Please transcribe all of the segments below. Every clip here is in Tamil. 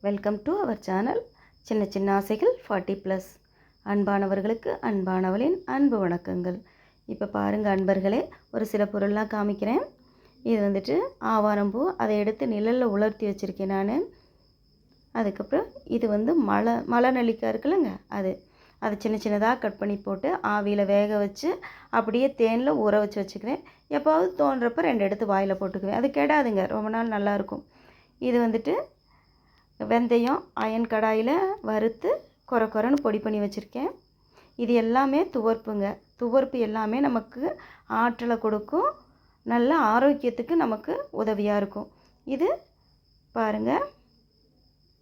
Welcome to our channel. சின்ன சின்ன ஆசைகள் 40+. அன்பானவர்களுக்கு அன்பானவளின் அன்பு வணக்கங்கள். இப்போ பாருங்கள் அன்பர்களே, ஒரு சில பொருள்லாம் காமிக்கிறேன். இது வந்துட்டு ஆவாரம்பூ, அதை எடுத்து நிழலில் உலர்த்தி வச்சுருக்கேன் நான். அதுக்கப்புறம் இது வந்து மலை நெல்லிக்காய் இருக்குல்லங்க, அதை சின்ன சின்னதாக கட் பண்ணி போட்டு ஆவியில் வேக வச்சு அப்படியே தேனில் ஊற வச்சு வச்சுக்கிறேன். எப்போவாவது தோன்றப்போ 2 எடுத்து வாயில் போட்டுக்குவேன். அது கெடாதுங்க, ரொம்ப நாள் நல்லாயிருக்கும். இது வந்துட்டு வெந்தயம் அயன் கடாயில் வறுத்து கொரன்னு பொடி பண்ணி வச்சுருக்கேன். இது எல்லாமே துவர்ப்புங்க. துவர்ப்பு எல்லாமே நமக்கு ஆற்றலை கொடுக்கும், நல்ல ஆரோக்கியத்துக்கு நமக்கு உதவியாக இருக்கும். இது பாருங்கள்,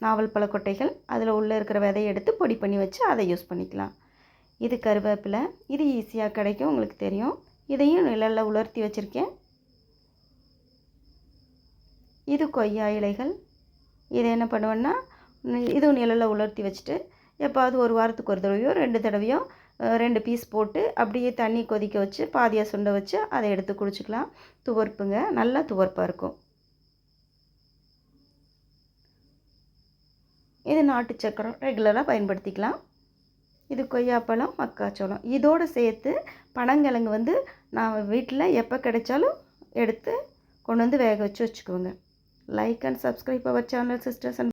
நாவல் பழ கொட்டைகள், அதில் உள்ளே இருக்கிற விதையை எடுத்து பொடி பண்ணி வச்சு அதை யூஸ் பண்ணிக்கலாம். இது கருவேப்பிலை, இது ஈஸியாக கிடைக்கும், உங்களுக்கு தெரியும். இதையும் நிழலில் உலர்த்தி வச்சுருக்கேன். இது கொய்யா இலைகள். இதை என்ன பண்ணுவேன்னா, இதுவும் நிழலில் உலர்த்தி வச்சுட்டு எப்போது ஒரு வாரத்துக்கு ஒரு தடவையோ 2 தடவையோ 2 பீஸ் போட்டு அப்படியே தண்ணி கொதிக்க வச்சு பாதியாக சுண்ட வச்சு அதை எடுத்து குடிச்சிக்கலாம். துவர்ப்புங்க, நல்லா துவர்ப்பாக இருக்கும். இது நாட்டு சக்கரம், ரெகுலராக பயன்படுத்திக்கலாம். இது கொய்யாப்பழம், மக்காச்சோளம். இதோடு சேர்த்து பனங்கிழங்கு வந்து நான் வீட்டில் எப்போ கிடைச்சாலும் எடுத்து கொண்டு வந்து வேக வச்சு வச்சுக்குவேங்க. Like and subscribe our channel sisters and